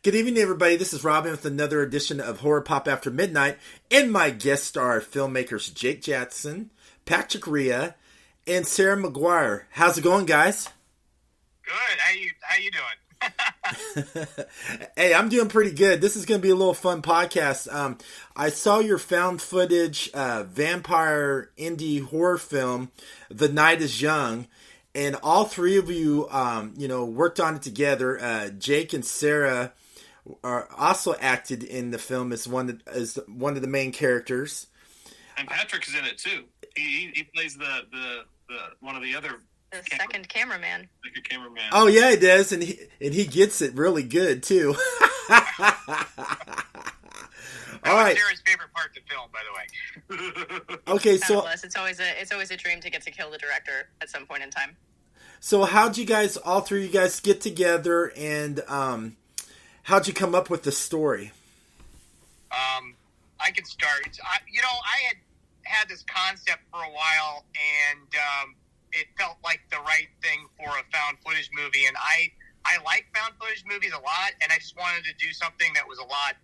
Good evening, everybody. This is Robin with another edition of Horror Pop After Midnight, and my guest star filmmakers Jake Jackson, Patrick Rhea, and Sara Mcguire. How's it going, guys? Good. How you doing? Hey, I'm doing pretty good. This is going to be a little fun podcast. I saw your found footage vampire indie horror film, The Night is Young. And all three of you, worked on it together. Jake and Sara are also acted in the film as one of the main characters. And Patrick's in it too. He plays the one of the other second cameraman. Oh yeah, he does, and he gets it really good too. That All was right. Sarah's favorite part of the film, by the way. Okay, so It's always a dream to get to kill the director at some point in time. So how'd you guys, all three of you guys, get together, and how'd you come up with the story? I can start. I had this concept for a while, and it felt like the right thing for a found footage movie. And I like found footage movies a lot, and I just wanted to do something that was a lot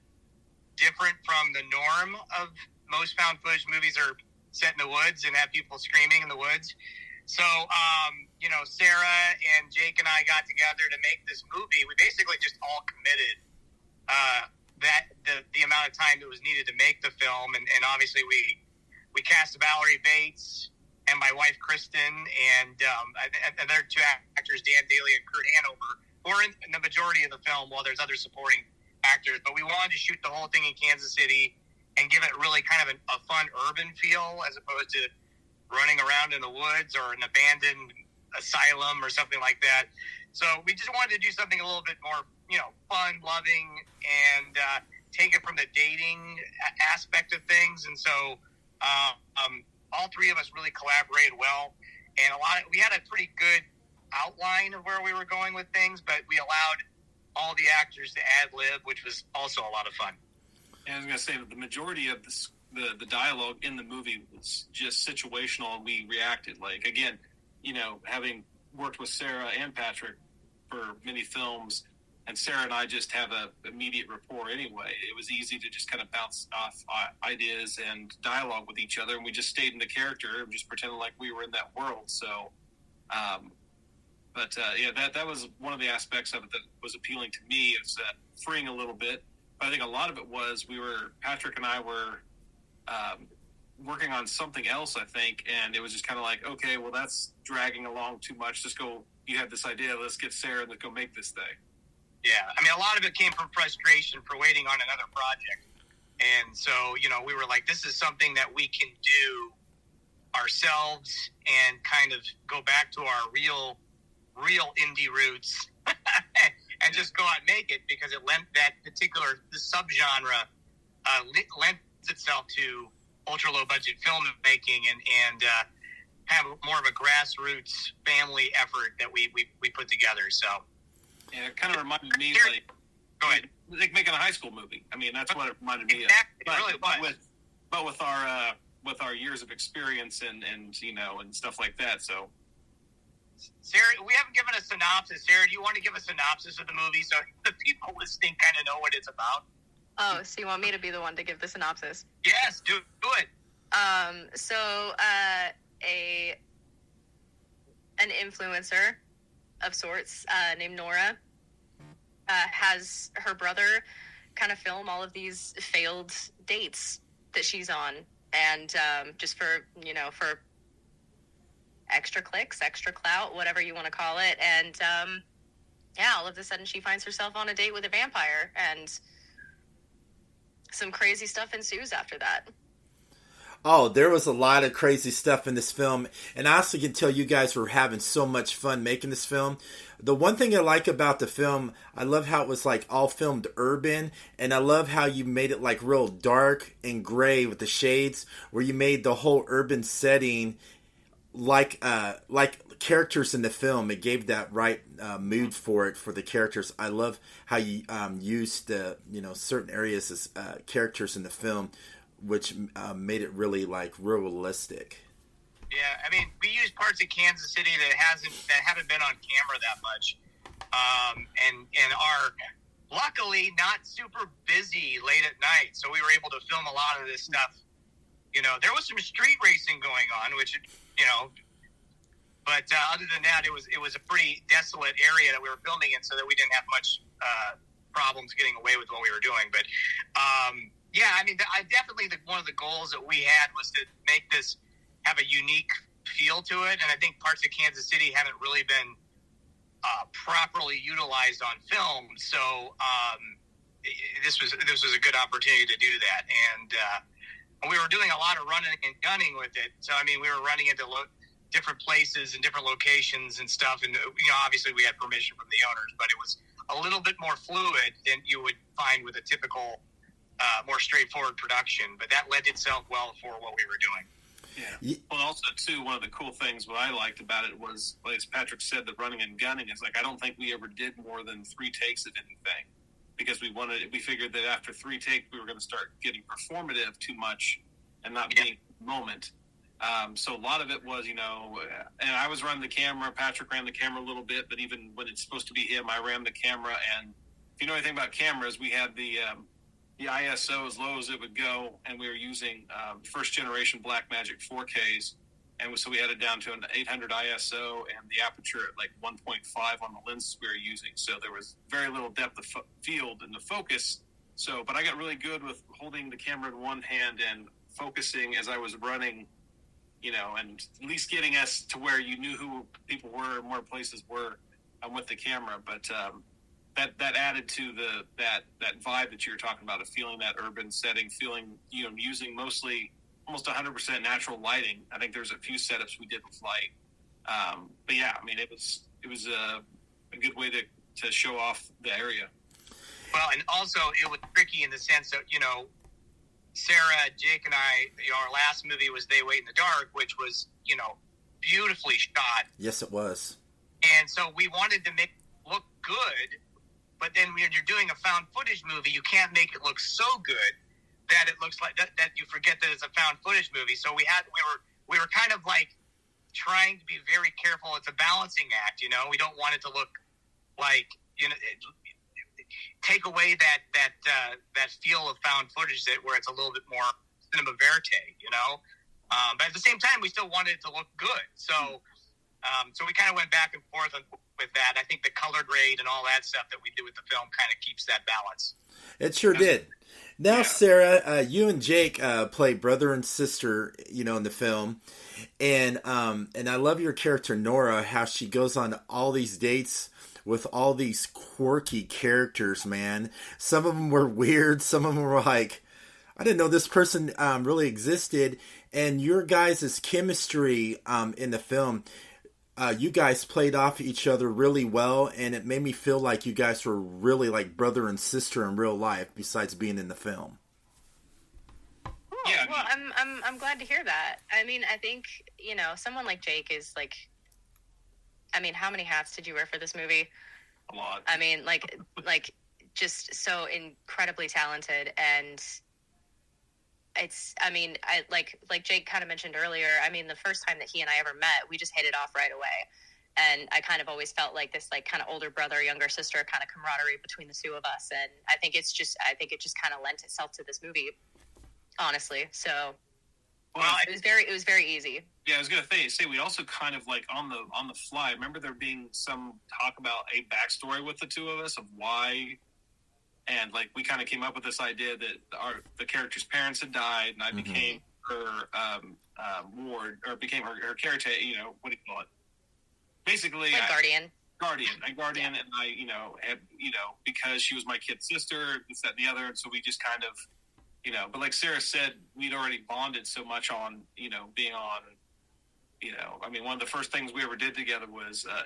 different from the norm of most found footage movies are set in the woods and have people screaming in the woods. So, Sara and Jake and I got together to make this movie. We basically just all committed the amount of time that was needed to make the film, and obviously we cast Valerie Bates and my wife Kristen and other two actors, Dan Daly and Kurt Hanover, who are in the majority of the film, while there's other supporting actors. But we wanted to shoot the whole thing in Kansas City and give it really kind of a fun urban feel, as opposed to running around in the woods or an abandoned asylum or something like that. So we just wanted to do something a little bit more, fun, loving, and take it from the dating aspect of things. And so all three of us really collaborated well, and we had a pretty good outline of where we were going with things, but we allowed all the actors to ad-lib, which was also a lot of fun. And I was going to say that the majority of the dialogue in the movie was just situational, and we reacted. Like, again, having worked with Sara and Patrick for many films, and Sara and I just have a immediate rapport anyway. It was easy to just kind of bounce off ideas and dialogue with each other, and we just stayed in the character and just pretended like we were in that world. So, that was one of the aspects of it that was appealing to me, is that freeing a little bit. But I think a lot of it was Patrick and I were working on something else, I think, and it was just kind of like, okay, well, that's dragging along too much. Just go, you have this idea, let's get Sara and let's go make this thing. Yeah, I mean, a lot of it came from frustration for waiting on another project. And so, we were like, this is something that we can do ourselves and kind of go back to our real indie roots and just go out and make it, because it lent that particular subgenre lends itself to ultra low budget filmmaking and have more of a grassroots family effort that we put together. So yeah, it kind of reminded me go ahead. Like making a high school movie. I mean, that's what it reminded me of. Exactly. It really was. But with our years of experience and stuff like that. So, Sara, we haven't given a synopsis. Sara, do you want to give a synopsis of the movie so the people listening kind of know what it's about? Oh, so you want me to be the one to give the synopsis? Yes, do it. An influencer of sorts named Nora has her brother kind of film all of these failed dates that she's on, and just for extra clicks, extra clout, whatever you want to call it. And all of a sudden she finds herself on a date with a vampire, and some crazy stuff ensues after that. Oh, there was a lot of crazy stuff in this film, and I also can tell you guys were having so much fun making this film. The one thing I like about the film, I love how it was like all filmed urban, and I love how you made it like real dark and gray with the shades, where you made the whole urban setting like characters in the film. It gave that right mood for the characters. I love how you used the certain areas as characters in the film, which made it really like realistic. Yeah, I mean, we used parts of Kansas City that haven't been on camera that much, and our luckily not super busy late at night, so we were able to film a lot of this stuff. There was some street racing going on, which, but other than that, it was a pretty desolate area that we were filming in, so that we didn't have much problems getting away with what we were doing. But yeah, I mean, definitely one of the goals that we had was to make this have a unique feel to it, and I think parts of Kansas City haven't really been properly utilized on film. So this was a good opportunity to do that, and we were doing a lot of running and gunning with it. So I mean, we were running into different places and different locations and stuff, and obviously we had permission from the owners, but it was a little bit more fluid than you would find with a typical, more straightforward production. But that lent itself well for what we were doing. Yeah. Well, also too, one of the cool things what I liked about it was, like as Patrick said, the running and gunning is like I don't think we ever did more than 3 takes of anything, because we figured that after 3 takes we were going to start getting performative too much and not being moment. So a lot of it was, and I was running the camera. Patrick ran the camera a little bit, but even when it's supposed to be him, I ran the camera. And if you know anything about cameras, we had the ISO as low as it would go, and we were using first generation Blackmagic 4Ks, and so we had it down to an 800 ISO and the aperture at like 1.5 on the lenses we were using. So there was very little depth of field in the focus. So, but I got really good with holding the camera in one hand and focusing as I was running. And at least getting us to where you knew who people were and where places were with the camera. But that added to that vibe that you were talking about, of feeling that urban setting, using mostly almost 100% natural lighting. I think there's a few setups we did with light. But yeah, I mean, it was a good way to show off the area. Well, and also it was tricky in the sense that, Sarah, Jake, and I, our last movie was They Wait in the Dark, which was, beautifully shot. Yes, it was. And so we wanted to make it look good, but then when you're doing a found footage movie, you can't make it look so good that it looks like that you forget that it's a found footage movie. So we were kind of like trying to be very careful. It's a balancing act, we don't want it to look like, take away that feel of found footage where it's a little bit more cinema verite, but at the same time we still wanted it to look good. So we kind of went back and forth with that. I think the color grade and all that stuff that we do with the film kind of keeps that balance. It sure did. Now, yeah. Sarah, you and Jake play brother and sister, in the film, and I love your character Nora, how she goes on all these dates with all these quirky characters, man. Some of them were weird. Some of them were like, I didn't know this person really existed. And your guys' chemistry in the film, you guys played off each other really well, and it made me feel like you guys were really like brother and sister in real life, besides being in the film. Oh, yeah. Well, I'm glad to hear that. I mean, I think, someone like Jake is like, I mean, how many hats did you wear for this movie? A lot. I mean, like just so incredibly talented, and it's, I mean, I like Jake kind of mentioned earlier, I mean, the first time that he and I ever met, we just hit it off right away. And I kind of always felt like this, like, kind of older brother, younger sister kind of camaraderie between the two of us. And I think it just kind of lent itself to this movie, honestly. So well, it was very easy. Yeah, I was going to say we also kind of like on the fly. I remember there being some talk about a backstory with the two of us of why, and like we kind of came up with this idea that the character's parents had died, and I became her ward, or became her caretaker. What do you call it? Basically, like guardian. And I, had, because she was my kid's sister, this, that, and the other, and so we just kind of. But like Sarah said, we'd already bonded so much on, being on, I mean, one of the first things we ever did together was, I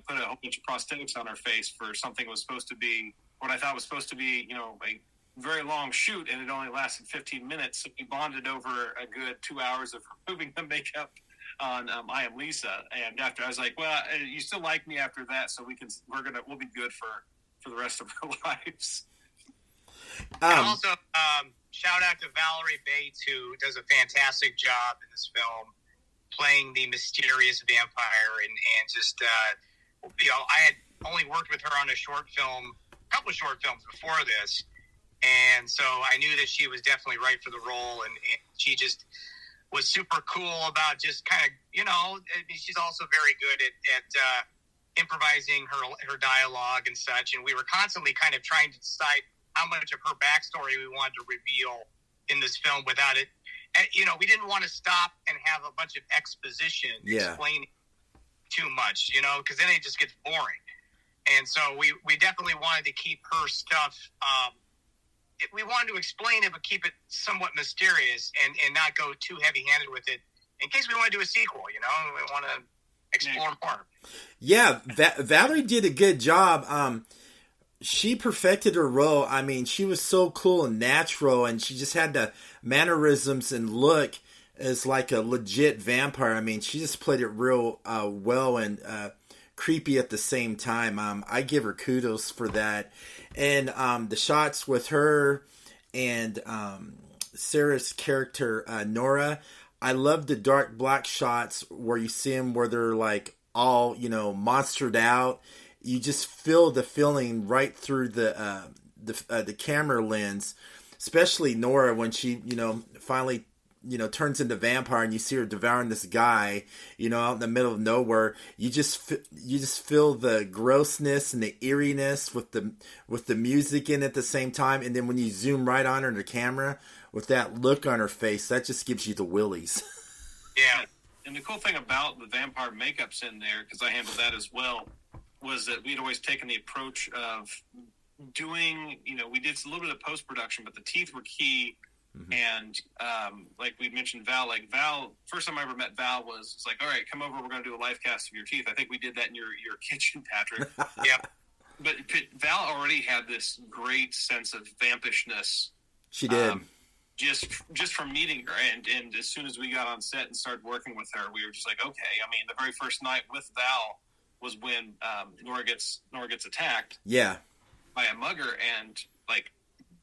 put a whole bunch of prosthetics on her face for something that was supposed to be, what I thought was supposed to be, a very long shoot, and it only lasted 15 minutes. So we bonded over a good 2 hours of removing the makeup on I Am Lisa. And after, I was like, well, you still like me after that, so we'll be good for the rest of our lives. And also, shout out to Valerie Bates, who does a fantastic job in this film, playing the mysterious vampire, and just, I had only worked with her on a couple of short films before this. And so I knew that she was definitely right for the role. And she just was super cool about just kind of, she's also very good at improvising her dialogue and such. And we were constantly kind of trying to decide how much of her backstory we wanted to reveal in this film without it. And, we didn't want to stop and have a bunch of exposition explaining too much, because then it just gets boring. And so we definitely wanted to keep her stuff. We wanted to explain it, but keep it somewhat mysterious and not go too heavy-handed with it in case we want to do a sequel, we want to explore more. Yeah, Valerie did a good job. She perfected her role. I mean, she was so cool and natural, and she just had the mannerisms and look as like a legit vampire. I mean, she just played it real well and creepy at the same time. I give her kudos for that. And the shots with her and Sarah's character, Nora, I love the dark black shots where you see them where they're like all, monstered out. You just feel the feeling right through the camera lens, especially Nora when she, finally, turns into vampire and you see her devouring this guy, out in the middle of nowhere. You just feel the grossness and the eeriness with the music in at the same time. And then when you zoom right on her in the camera with that look on her face, that just gives you the willies. Yeah. And the cool thing about the vampire makeups in there, because I handled that as well, was that we'd always taken the approach of doing, we did a little bit of post-production, but the teeth were key. Mm-hmm. And like we mentioned Val, first time I ever met Val was like, all right, come over, we're going to do a live cast of your teeth. I think we did that in your kitchen, Patrick. Yep. But Val already had this great sense of vampishness. She did. Just from meeting her, and as soon as we got on set and started working with her, we were just like, okay. I mean, the very first night with Val was when Nora gets attacked. Yeah. By a mugger, and like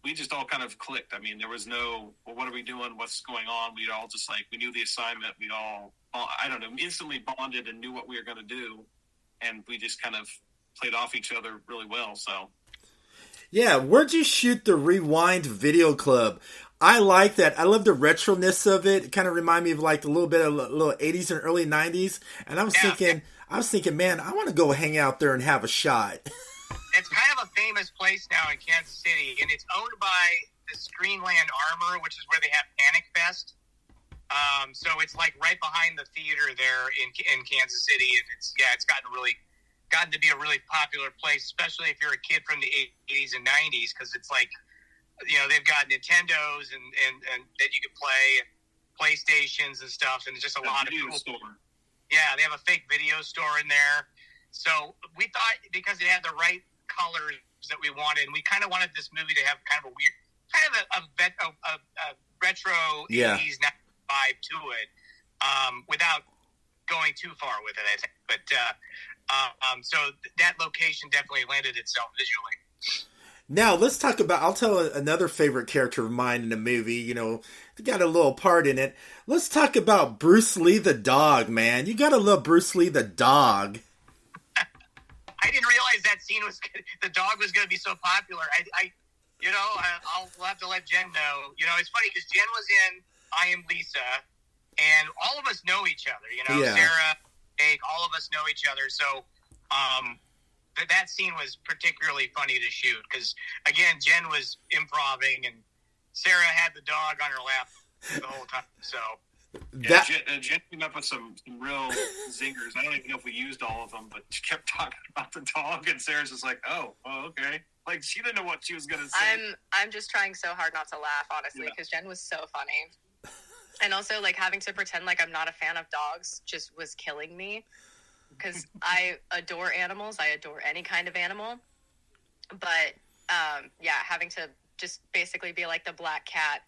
we just all kind of clicked. I mean, there was no, well, what are we doing? What's going on? We all just we knew the assignment. We all, I don't know, instantly bonded and knew what we were going to do, and we just kind of played off each other really well. So. Yeah, where'd you shoot the Rewind Video Club? I like that. I love the retroness of it. It kind of reminded me of like a little bit of little 80s and early 90s. And I was thinking, man, I want to go hang out there and have a shot. It's kind of a famous place now in Kansas City, and it's owned by the Screenland Armor, which is where they have Panic Fest. So it's like right behind the theater there in Kansas City, and it's gotten to be a really popular place, especially if you're a kid from the 80s and 90s, because it's like, they've got Nintendos and that you can play, and PlayStations and stuff, and it's just a lot of cool store. Yeah, they have a fake video store in there. So we thought, because it had the right colors that we wanted, and we kind of wanted this movie to have kind of a weird, a retro 80s vibe to it, without going too far with it, I think. But so that location definitely landed itself visually. Now, let's talk about, I'll tell another favorite character of mine in the movie, got a little part in it. Let's talk about Bruce Lee the dog, man. You gotta love Bruce Lee the dog. I didn't realize that scene the dog was going to be so popular. We'll have to let Jen know. It's funny because Jen was in I Am Lisa, and all of us know each other, Yeah. Sara, Jake, all of us know each other. So, that scene was particularly funny to shoot because, again, Jen was improvising and Sara had the dog on her lap the whole time. So Jen came up with some real zingers. I don't even know if we used all of them, but she kept talking about the dog, and Sarah's just like, "Oh, okay." Like she didn't know what she was going to say. I'm just trying so hard not to laugh, honestly, because Jen was so funny, and also like having to pretend like I'm not a fan of dogs just was killing me. Because I adore animals. I adore any kind of animal. But, having to just basically be like the black cat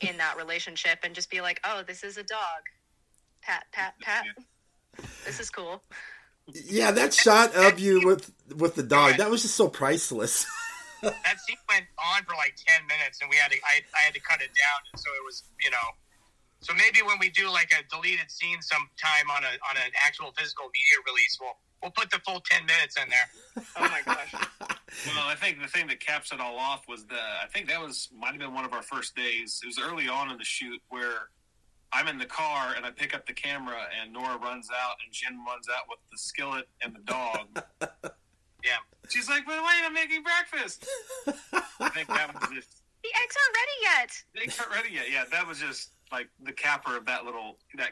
in that relationship and just be like, oh, this is a dog. Pat, pat, pat. Yeah. This is cool. Yeah, that shot of you with the dog, that was just so priceless. That scene went on for like 10 minutes, and I had to cut it down, and so it was, So maybe when we do like a deleted scene sometime on an actual physical media release, we'll we'll put the full 10 minutes in there. Oh my gosh. Well, I think the thing that caps it all off was I think that might have been one of our first days. It was early on in the shoot where I'm in the car and I pick up the camera and Nora runs out and Jen runs out with the skillet and the dog. Yeah. She's like, "But wait, I'm making breakfast." I think that was just... The eggs aren't ready yet. The eggs aren't ready yet. Yeah, that was just like the capper of that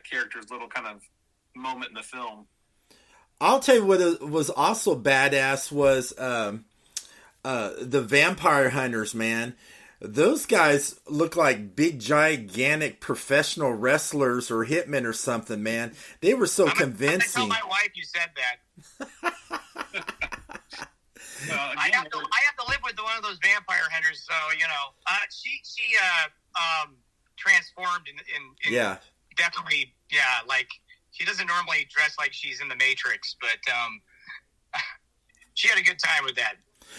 character's little kind of moment in the film. I'll tell you what was also badass was the vampire hunters, man. Those guys look like big, gigantic professional wrestlers or hitmen or something, man. They were so convincing. I tell my wife you said that. I have to live with one of those vampire hunters, so she transformed in yeah, definitely, yeah, like she doesn't normally dress like she's in the Matrix, but she had a good time with that.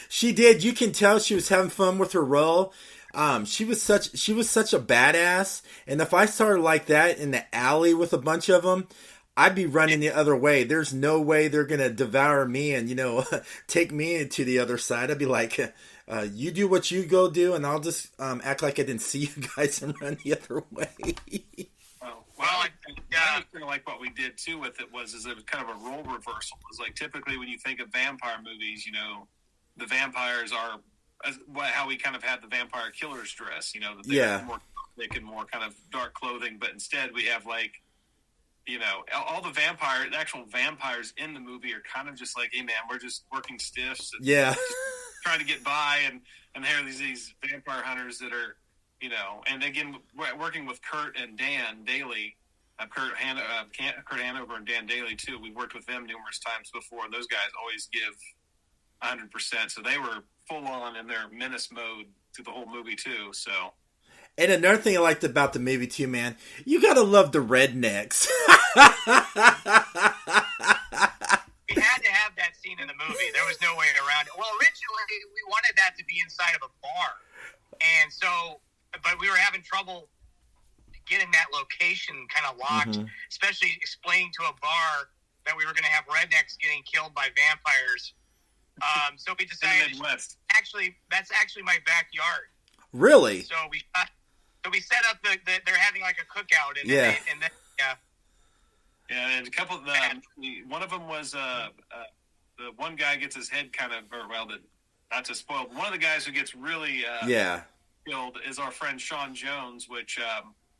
She did. You can tell she was having fun with her role. She was such a badass, and if I saw her like that in the alley with a bunch of them, I'd be running the other way. There's no way they're gonna devour me and take me to the other side. I'd be like, you do what you go do, and I'll just act like I didn't see you guys and run the other way. I kind of like what we did too with it was kind of a role reversal. It was like typically when you think of vampire movies, the vampires are how we kind of had the vampire killers dress. That they're more thick and more kind of dark clothing, but instead we have like. All the actual vampires in the movie are kind of just like, hey man, we're just working stiffs. And trying to get by. And there are these vampire hunters that are, and again, working with Kurt and Dan Daly, Kurt Hanover and Dan Daly too. We worked with them numerous times before, and those guys always give 100%. So they were full on in their menace mode through the whole movie too. So. And another thing I liked about the movie too, man, you gotta love the rednecks. We had to have that scene in the movie. There was no way around it. Well, originally we wanted that to be inside of a bar, and so, but we were having trouble getting that location kind of locked, especially explaining to a bar that we were going to have rednecks getting killed by vampires. So we decided, that's actually my backyard. Really? So we set up they're having like a cookout and yeah. Yeah, and a couple of one of them was the one guy gets his head kind of, not to spoil, one of the guys who gets really killed is our friend Sean Jones, which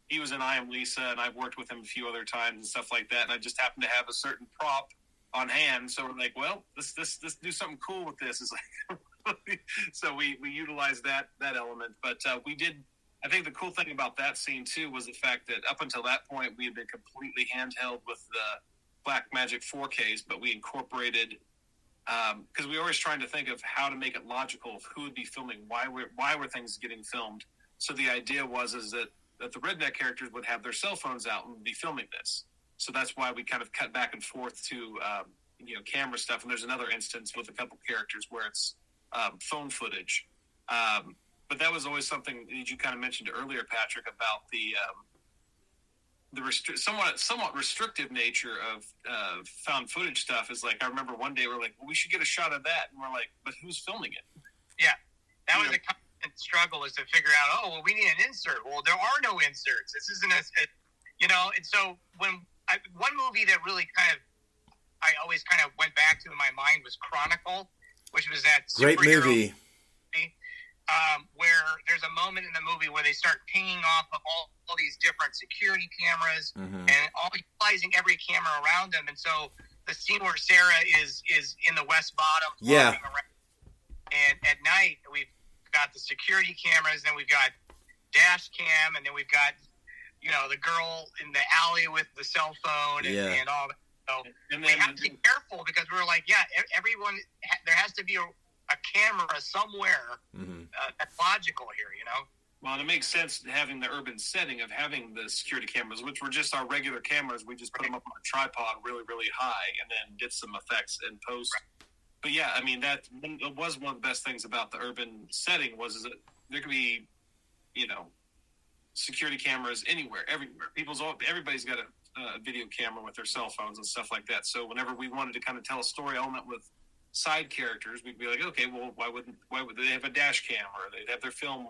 he was in I Am Lisa, and I've worked with him a few other times and stuff like that, and I just happened to have a certain prop on hand, so we're like, well, let's do something cool with this. It's like so we utilized that element, but we did. I think the cool thing about that scene too was the fact that up until that point we had been completely handheld with the Blackmagic 4Ks, but we incorporated because we were always trying to think of how to make it logical of who would be filming, why were things getting filmed. So the idea was that the redneck characters would have their cell phones out and be filming this. So that's why we kind of cut back and forth to camera stuff. And there's another instance with a couple characters where it's phone footage. But that was always something that you kind of mentioned earlier, Patrick, about the somewhat restrictive nature of found footage stuff. Is like, I remember one day we're like, well, we should get a shot of that, and we're like, but who's filming it? Yeah, that was a constant struggle, is to figure out, we need an insert. Well, there are no inserts. This isn't and so when one movie that really I always kind of went back to in my mind was Chronicle, which was that great movie. Where there's a moment in the movie where they start pinging off of all these different security cameras and all utilizing every camera around them. And so the scene where Sara is in the West Bottom, around, and at night we've got the security cameras, then we've got dash cam, and then we've got the girl in the alley with the cell phone and all that. So we have to be careful because we were like, everyone, there has to be a camera somewhere that's logical here, Well, and it makes sense having the urban setting of having the security cameras, which were just our regular cameras. We just put them up on a tripod really, really high and then did some effects in post. Right. But yeah, I mean, that was one of the best things about the urban setting was that there could be, security cameras anywhere, everywhere. Everybody's got a a video camera with their cell phones and stuff like that. So whenever we wanted to kind of tell a story element with side characters, we'd be like, okay, well, why would they have a dash cam, or they'd have their film,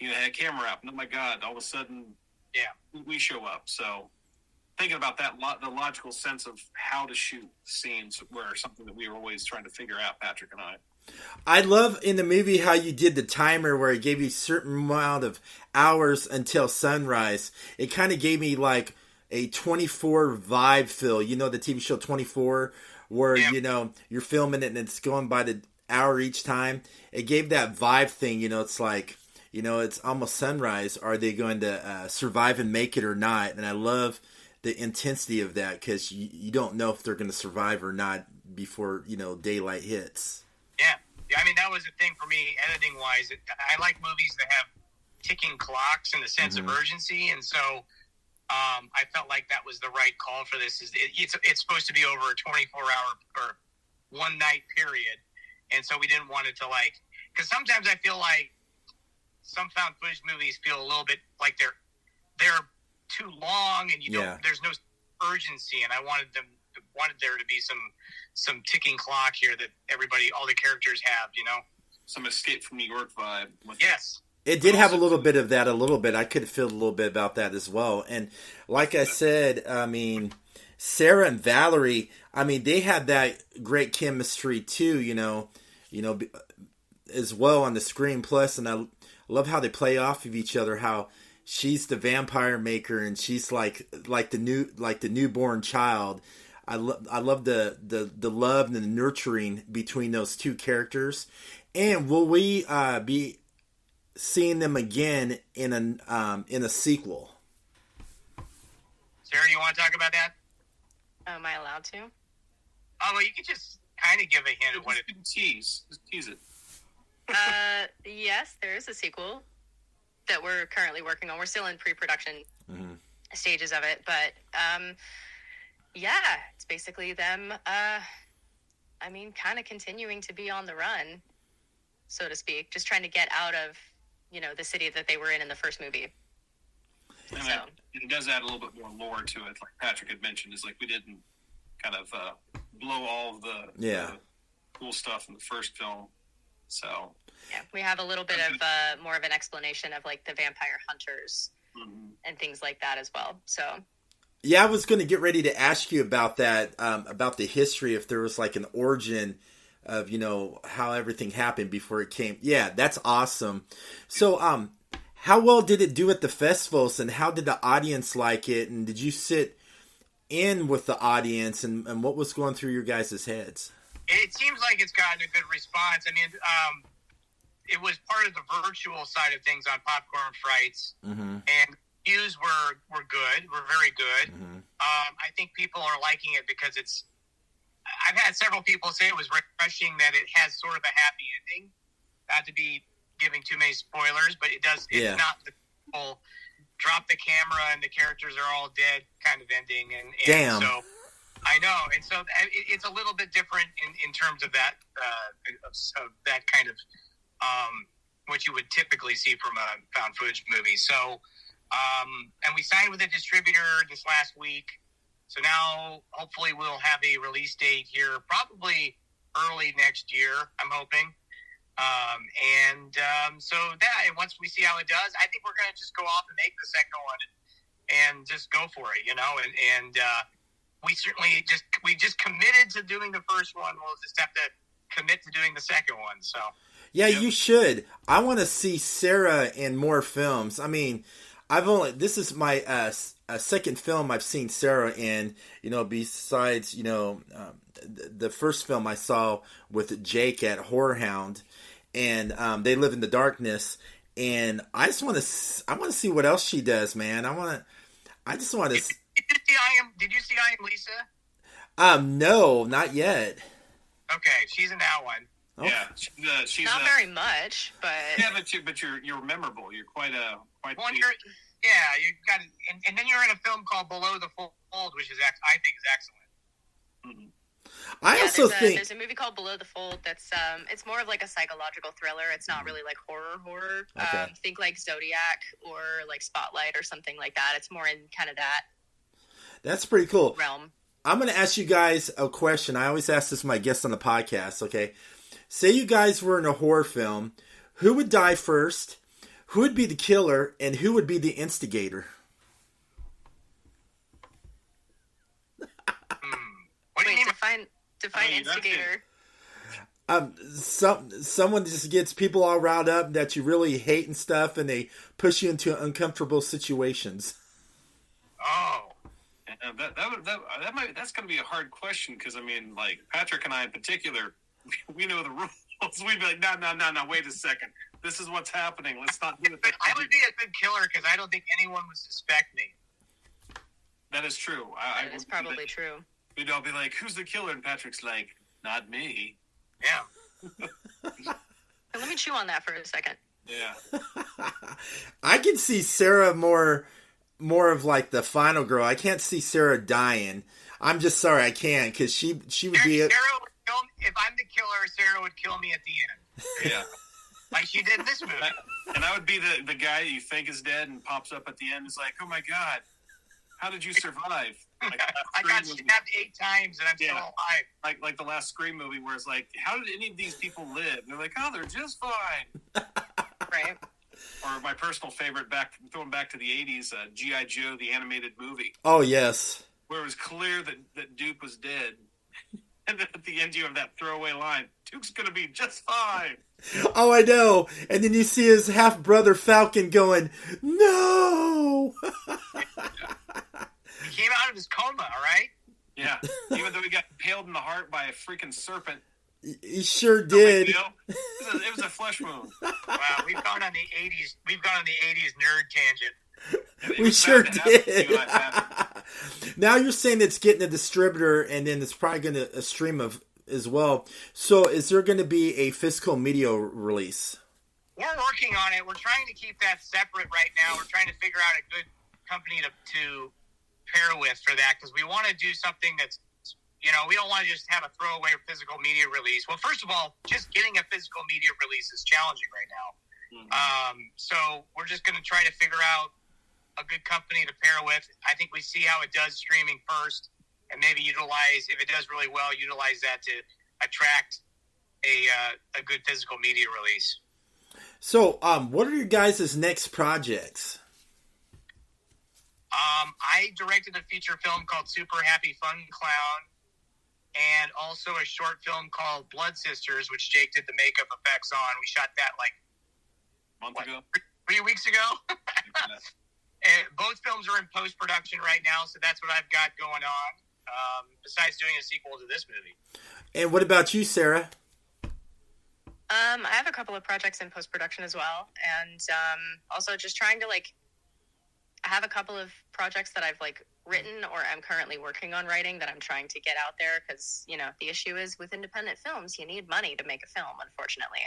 had a camera up, and oh my God, all of a sudden, we show up. So thinking about that, the logical sense of how to shoot scenes were something that we were always trying to figure out, Patrick and I love in the movie how you did the timer where it gave you a certain amount of hours until sunrise. It kind of gave me like a 24 vibe feel. The TV show 24, where, you're filming it and it's going by the hour each time. It gave that vibe thing, it's like, it's almost sunrise. Are they going to survive and make it or not? And I love the intensity of that, because you don't know if they're going to survive or not before, daylight hits. Yeah. I mean, that was the thing for me, editing-wise. I like movies that have ticking clocks and a sense of urgency, and so I felt like that was the right call for this. It's supposed to be over a 24-hour or one-night period, and so we didn't want it to, because sometimes I feel like some found footage movies feel a little bit like they're too long, and there's no urgency, and I wanted there to be some ticking clock here that all the characters have, some Escape from New York vibe. Yes. It did have a little bit of that, I could feel a little bit about that as well. And like I said, I mean, Sara and Valerie, I mean, they had that great chemistry too, as well on the screen. Plus, and I love how they play off of each other, how she's the vampire maker and she's like the newborn child. I love the love and the nurturing between those two characters. And will we be seeing them again in a sequel? Sarah, you want to talk about that? Am I allowed to? Oh, well, you could just kind of give a hint of what it is. Just tease it. Yes, there is a sequel that we're currently working on. We're still in pre-production stages of it, but it's basically them, kind of continuing to be on the run, so to speak, just trying to get out of, the city that they were in the first movie. And it does add a little bit more lore to it, like Patrick had mentioned, is like we didn't kind of blow all of the cool stuff in the first film, so... Yeah, we have a little bit of more of an explanation of like the vampire hunters and things like that as well. So, yeah, I was going to get ready to ask you about that, about the history, if there was like an origin of, how everything happened before it came. Yeah, that's awesome. So, how well did it do at the festivals, and how did the audience like it? And did you sit in with the audience, and what was going through your guys' heads? It seems like it's gotten a good response. I mean, it was part of the virtual side of things on Popcorn Frights, and views were good, were very good. I think people are liking it because I've had several people say it was refreshing that it has sort of a happy ending. Not to be giving too many spoilers, but it does. It's not the people drop the camera and the characters are all dead kind of ending. And Damn. So I know, and so it's a little bit different in terms of that of that kind of. What you would typically see from a found footage movie. So, and we signed with a distributor this last week. So now, hopefully, we'll have a release date here, probably early next year, I'm hoping. So and once we see how it does, I think we're going to just go off and make the second one and just go for it, and we certainly just committed to doing the first one. We'll just have to commit to doing the second one, so... Yeah, you should. I want to see Sara in more films. I mean, this is my second film I've seen Sara in, besides, the first film I saw with Jake at Horror Hound, and They Live in the Darkness, and I want to see what else she does, man. I just want to... Did you see I Am Lisa? No, not yet. Okay, she's in that one. Oh. Yeah, she's not very much, but but you're memorable. You're quite well, you got, and then you're in a film called Below the Fold, which I think is excellent. I also think there's a movie called Below the Fold that's it's more of like a psychological thriller. It's not really like horror. Okay. Think like Zodiac or like Spotlight or something like that. It's more in kind of that. That's pretty cool. realm. I'm going to ask you guys a question. I always ask this to my guests on the podcast, okay? Say you guys were in a horror film. Who would die first? Who would be the killer? And who would be the instigator? What do you Wait, mean? define instigator. Someone just gets people all riled up that you really hate and stuff, and they push you into uncomfortable situations. Oh. That's going to be a hard question because, I mean, like, Patrick and I in particular, we know the rules. We'd be like, no, wait a second. This is what's happening. Let's not do it. I would be a good killer because I don't think anyone would suspect me. That is true. That is probably true. We'd all be like, who's the killer? And Patrick's like, not me. Yeah. Let me chew on that for a second. Yeah. I can see Sarah more of like the final girl. I can't see Sarah dying. I'm just sorry I can't, because she would be. Sarah would kill me. If I'm the killer, Sarah would kill me at the end. Yeah. Like she did in this movie. And I would be the guy that you think is dead and pops up at the end. Is like, oh my god, how did you survive? Like, I got stabbed 8 times and I'm still alive. Like the last Scream movie, where it's like, how did any of these people live? And they're like, oh, they're just fine. Right. Or my personal favorite, throwing back to the 80s, G.I. Joe, the animated movie. Oh, yes. Where it was clear that Duke was dead. And then at the end you have that throwaway line, Duke's going to be just fine. Oh, I know. And then you see his half-brother Falcon going, no! He came out of his coma, all right? Yeah. Even though he got impaled in the heart by a freaking serpent. He sure did. It was a flesh wound. Wow, we've gone on the 80s. We've gone on the 80s nerd tangent. We sure did. Now you're saying it's getting a distributor, and then it's probably going to stream as well. So is there going to be a physical media release? We're working on it. We're trying to keep that separate right now. We're trying to figure out a good company to pair with for that, because we want to do something that's, we don't want to just have a throwaway physical media release. Well, first of all, just getting a physical media release is challenging right now. Mm-hmm. So we're just going to try to figure out a good company to pair with. I think we see how it does streaming first, and maybe utilize, if it does really well, utilize that to attract a good physical media release. So, what are your guys' next projects? I directed a feature film called Super Happy Fun Clown, and also a short film called Blood Sisters, which Jake did the makeup effects on. We shot that a month ago? 3 weeks ago. And both films are in post-production right now, so that's what I've got going on, besides doing a sequel to this movie. And what about you, Sarah? I have a couple of projects in post-production as well, and also just trying to, I have a couple of projects that I've, written or I'm currently working on writing that I'm trying to get out there, because, the issue is with independent films, you need money to make a film, unfortunately.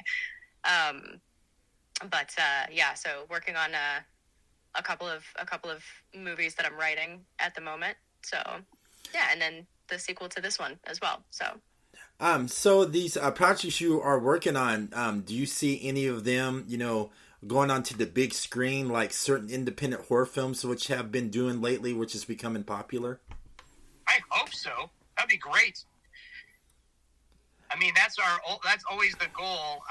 So working on a couple of movies that I'm writing at the moment. So, yeah, and then the sequel to this one as well. So these projects you are working on, do you see any of them, going onto the big screen, like certain independent horror films which have been doing lately, which is becoming popular? I hope so. That'd be great. I mean, that's always the goal.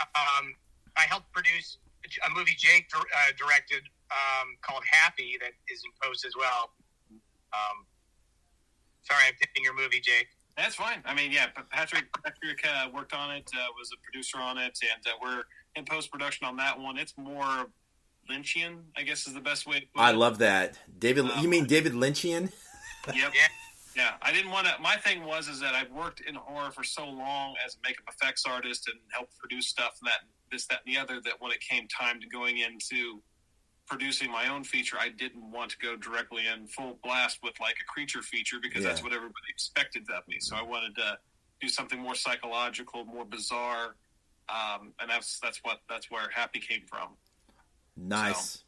I helped produce a movie Jake directed called Happy that is in post as well. Sorry, I'm tipping your movie, Jake. That's fine. I mean, yeah, Patrick worked on it, was a producer on it, and we're in post-production on that one. It's more Lynchian, I guess is the best way to put it. I love that. David, you mean David Lynchian? Yep. Yeah. I didn't want to. My thing is that I've worked in horror for so long as a makeup effects artist and helped produce stuff and this, that, and the other, that when it came time to going into producing my own feature, I didn't want to go directly in full blast with a creature feature, because that's what everybody expected of me. So I wanted to do something more psychological, more bizarre, and that's where Happy came from. Nice. So.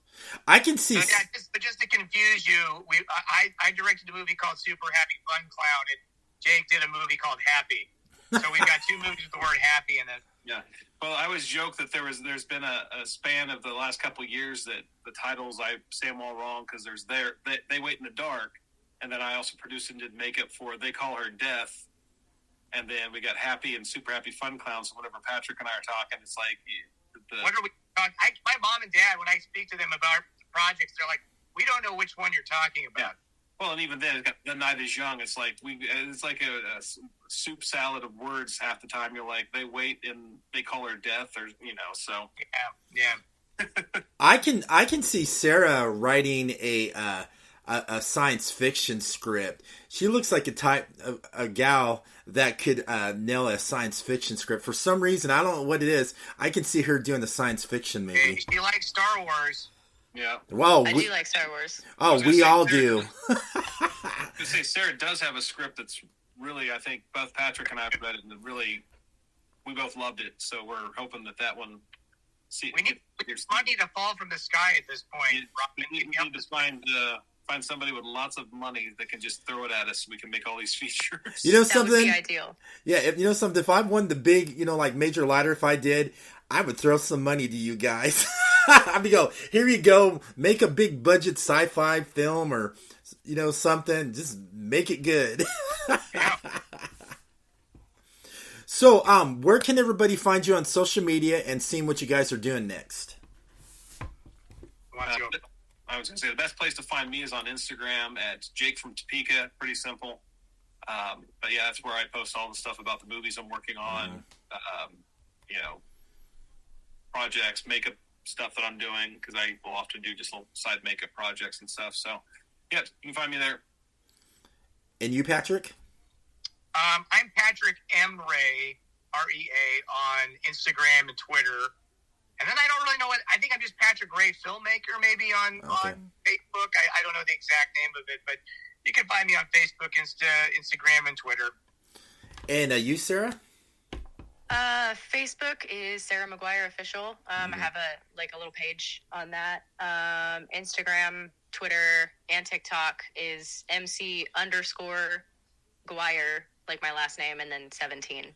I can see. So just to confuse you, I directed a movie called Super Happy Fun Clown, and Jake did a movie called Happy. So we've got 2 movies with the word happy in it. Yeah. Well, I always joke that there's been a span of the last couple of years that the titles, I say them all wrong, because they wait in the dark, and then I also produced and did makeup for They Call Her Death. And then we got Happy and Super Happy Fun Clowns. So whenever Patrick and I are talking, it's like what are we talking? My mom and dad, when I speak to them about projects, they're like, "We don't know which one you're talking about." Yeah. Well, and even then, The Night Is Young. It's like it's like a soup salad of words half the time. You're like, they wait and they call her death, or So yeah. I can see Sarah writing a science fiction script. She looks like a gal that could nail a science fiction script. For some reason, I don't know what it is. I can see her doing a science fiction movie. She likes Star Wars. Yeah. Well, I do like Star Wars. Oh, we all do. I was say Sarah does have a script that's really, I think both Patrick and I have read it, and really, we both loved it. So we're hoping that one. We need money to fall from the sky at this point. We need to find somebody with lots of money that can just throw it at us so we can make all these features. You know that something? Would be ideal. Yeah, if I won the big, like Major Ladder, if I did, I would throw some money to you guys. I'd be here you go, make a big budget sci-fi film or, something. Just make it good. Yeah. So, where can everybody find you on social media and seeing what you guys are doing next? I was going to say the best place to find me is on Instagram at Jake from Topeka. Pretty simple. But yeah, that's where I post all the stuff about the movies I'm working on, projects, makeup stuff that I'm doing, because I will often do just little side makeup projects and stuff. So yeah, you can find me there. And you, Patrick? I'm Patrick M. Ray, REA, on Instagram and Twitter. And then I don't really know I think I'm just Patrick Ray Filmmaker maybe on Facebook. I don't know the exact name of it, but you can find me on Facebook, Instagram, and Twitter. And you, Sarah? Facebook is Sara Mcguire Official. I have a little page on that. Instagram, Twitter, and TikTok is MC_Guire, like my last name, and then 17.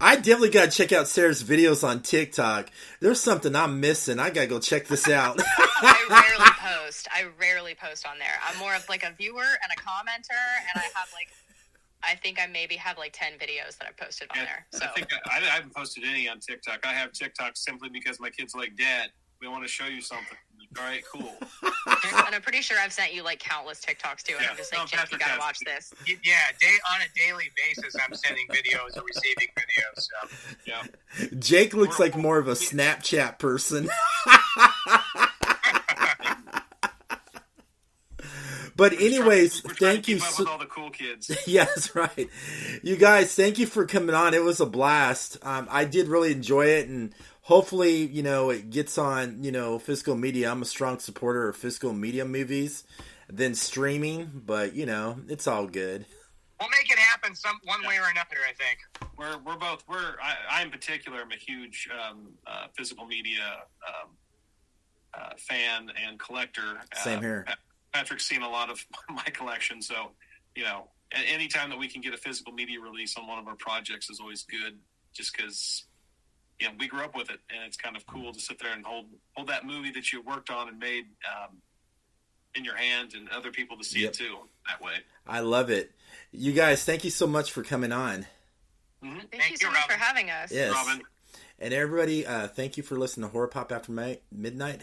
I definitely got to check out Sarah's videos on TikTok. There's something I'm missing. I got to go check this out. I rarely post on there. I'm more of like a viewer and a commenter, and I think I maybe have 10 videos that I've posted on there. So I think I haven't posted any on TikTok. I have TikTok simply because my kids are like, Dad, we want to show you something. All right, cool. And I'm pretty sure I've sent you countless TikToks too, and I'm just like, Jake, you gotta watch this. Yeah, on a daily basis, I'm sending videos or receiving videos. So yeah, Jake looks like more of a Snapchat person. But anyways, thank you. With all the cool kids. Yes, right. You guys, thank you for coming on. It was a blast. I did really enjoy it, and hopefully, it gets on, physical media. I'm a strong supporter of physical media movies than streaming, but, it's all good. We'll make it happen one way or another, I think. I in particular am a huge physical media fan and collector. Same here. Patrick's seen a lot of my collection, so, anytime that we can get a physical media release on one of our projects is always good, just because, we grew up with it, and it's kind of cool to sit there and hold that movie that you worked on and made in your hand, and other people to see it too, that way. I love it. You guys, thank you so much for coming on. Mm-hmm. Thank you so much for having us. Yes. Robin. And everybody, thank you for listening to Horror Pop After Midnight.